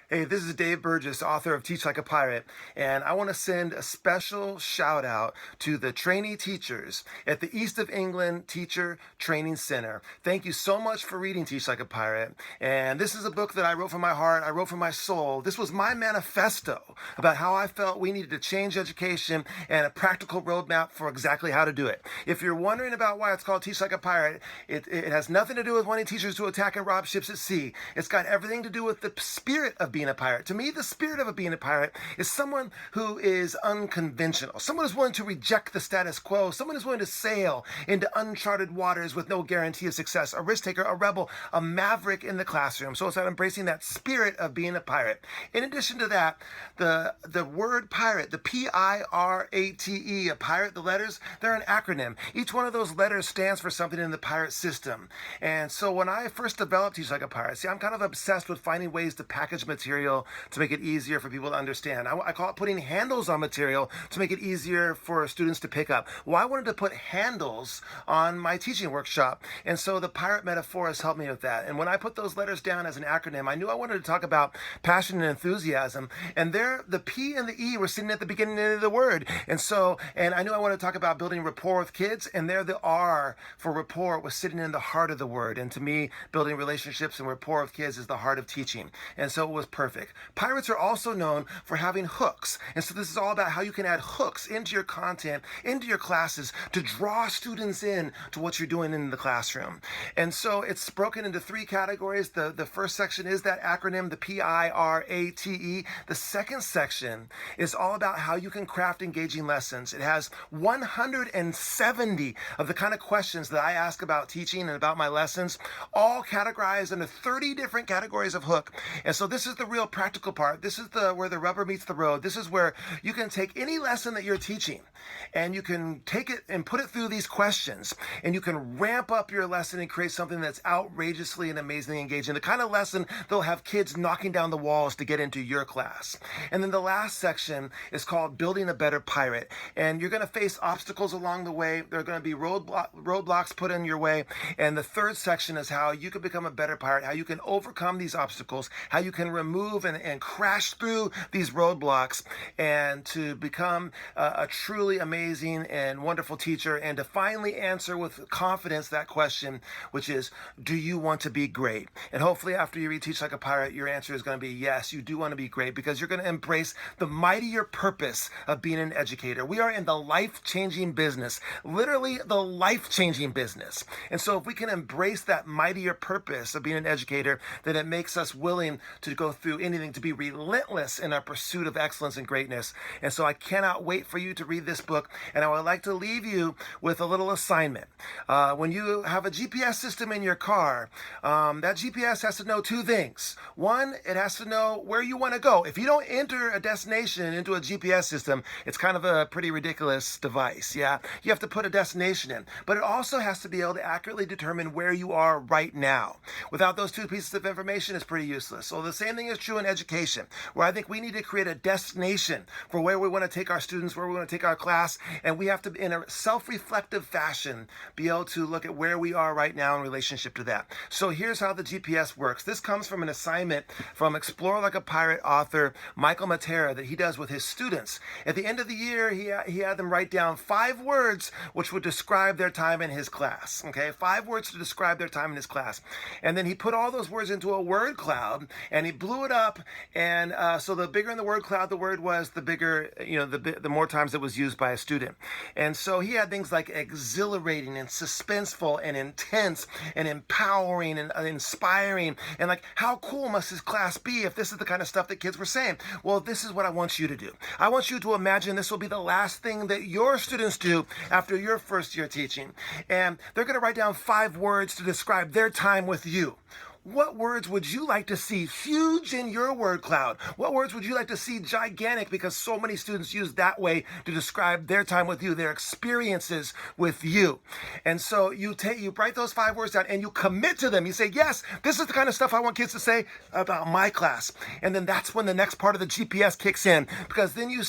Hey, this is Dave Burgess, author of Teach Like a Pirate, and I want to send a special shout out to the trainee teachers at the East of England Teacher Training Center. Thank you so much for reading Teach Like a Pirate. And this is a book that I wrote from my heart, I wrote from my soul. This was my manifesto about how I felt we needed to change education and a practical roadmap for exactly how to do it. If you're wondering about why it's called Teach Like a Pirate, it has nothing to do with wanting teachers to attack and rob ships at sea. It's got everything to do with the spirit of being a pirate. To me, the spirit of being a pirate is someone who is unconventional, someone who's willing to reject the status quo, someone who's willing to sail into uncharted waters with no guarantee of success, a risk taker, a rebel, a maverick in the classroom. So it's about embracing that spirit of being a pirate. In addition to that, the word pirate, the Pirate, a pirate, the letters, they're an acronym. Each one of those letters stands for something in the pirate system. And so when I first developed Teach Like a Pirate, see, I'm kind of obsessed with finding ways to package material to make it easier for people to understand. I call it putting handles on material to make it easier for students to pick up. Well, I wanted to put handles on my teaching workshop, and so the pirate metaphor has helped me with that. And when I put those letters down as an acronym, I knew I wanted to talk about passion and enthusiasm, and there, the P and the E were sitting at the beginning of the word. And I knew I wanted to talk about building rapport with kids, and there the R for rapport was sitting in the heart of the word. And to me, building relationships and rapport with kids is the heart of teaching. And so it was perfect. Pirates are also known for having hooks. And so this is all about how you can add hooks into your content, into your classes, to draw students in to what you're doing in the classroom. And so it's broken into three categories. The first section is that acronym, the Pirate. The second section is all about how you can craft engaging lessons. It has 170 of the kind of questions that I ask about teaching and about my lessons, all categorized into 30 different categories of hook. And so this is the real practical part. This is where the rubber meets the road. This is where you can take any lesson that you're teaching and you can take it and put it through these questions, and you can ramp up your lesson and create something that's outrageously and amazingly engaging. The kind of lesson that'll have kids knocking down the walls to get into your class. And then the last section is called Building a Better Pirate. And you're going to face obstacles along the way. There are going to be roadblocks put in your way. And the third section is how you can become a better pirate, how you can overcome these obstacles, how you can remove and crash through these roadblocks, and to become a truly amazing and wonderful teacher, and to finally answer with confidence that question, which is, do you want to be great? And hopefully after you read Teach Like a Pirate, your answer is going to be yes, you do want to be great, because you're going to embrace the mightier purpose of being an educator. We are in the life-changing business, literally the life-changing business. And so if we can embrace that mightier purpose of being an educator, then it makes us willing to go through anything, to be relentless in our pursuit of excellence and greatness. And so I cannot wait for you to read this book, and I would like to leave you with a little assignment. When you have a GPS system in your car, that GPS has to know two things. One, it has to know where you want to go. If you don't enter a destination into a GPS system, it's kind of a pretty ridiculous device, yeah? You have to put a destination in. But it also has to be able to accurately determine where you are right now. Without those two pieces of information, it's pretty useless. So the same thing is true in education, where I think we need to create a destination for where we want to take our students, where we want to take our class, and we have to, in a self-reflective fashion, be able to look at where we are right now in relationship to that. So here's how the GPS works. This comes from an assignment from Explore Like a Pirate author Michael Matera that he does with his students. At the end of the year, he had them write down 5 words which would describe their time in his class. Okay, 5 words to describe their time in his class. And then he put all those words into a word cloud, and he blew it up. And so the bigger in the word cloud the word was, the bigger, the more times it was used by a student. And so he had things like exhilarating and suspenseful and intense and empowering and inspiring, and like, how cool must his class be if this is the kind of stuff that kids were saying? Well, this is what I want you to do. I want you to imagine this will be the last thing that your students do after your first year teaching. And they're going to write down 5 words to describe their time with you. What words would you like to see huge in your word cloud? What words would you like to see gigantic, because so many students use that way to describe their time with you, their experiences with you? And so you write those 5 words down and you commit to them. You say, yes, this is the kind of stuff I want kids to say about my class. And then that's when the next part of the GPS kicks in, because then you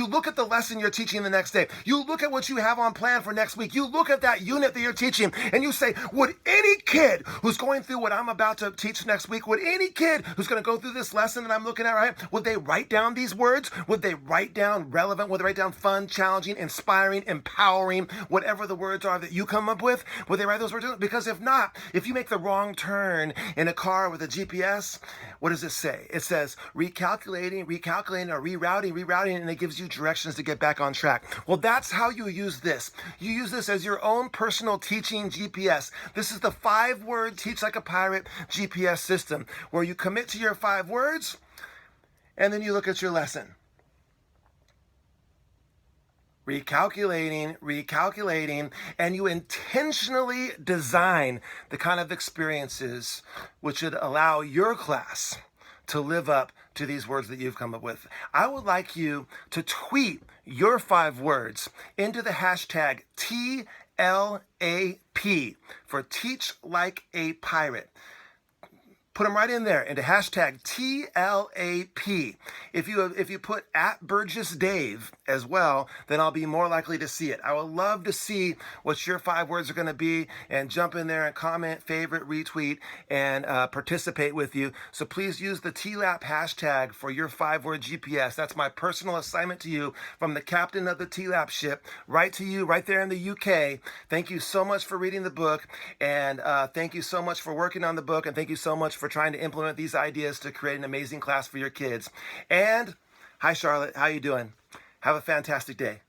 look at the lesson you're teaching the next day. You look at what you have on plan for next week. You look at that unit that you're teaching and you say, would any kid who's going through what I'm about about to teach next week, would any kid who's going to go through this lesson that I'm looking at, right, would they write down these words? Would they write down relevant? Would they write down fun, challenging, inspiring, empowering, whatever the words are that you come up with? Would they write those words down? Because if not, if you make the wrong turn in a car with a GPS, what does it say? It says recalculating, or rerouting, and it gives you directions to get back on track. Well, that's how you use this. You use this as your own personal teaching GPS. This is the 5-word Teach Like a Pirate GPS system, where you commit to your 5 words, and then you look at your lesson. Recalculating, and you intentionally design the kind of experiences which would allow your class to live up to these words that you've come up with. I would like you to tweet your 5 words into the hashtag TLAP for Teach Like a Pirate. Put them right in there into hashtag TLAP. If you put @BurgessDave as well, then I'll be more likely to see it. I would love to see what your 5 words are going to be, and jump in there and comment, favorite, retweet, and participate with you. So please use the TLAP hashtag for your 5-word GPS. That's my personal assignment to you from the captain of the TLAP ship, right to you, right there in the UK. Thank you so much for reading the book, and thank you so much for working on the book, and thank you so much for trying to implement these ideas to create an amazing class for your kids. And hi, Charlotte. How you doing? Have a fantastic day.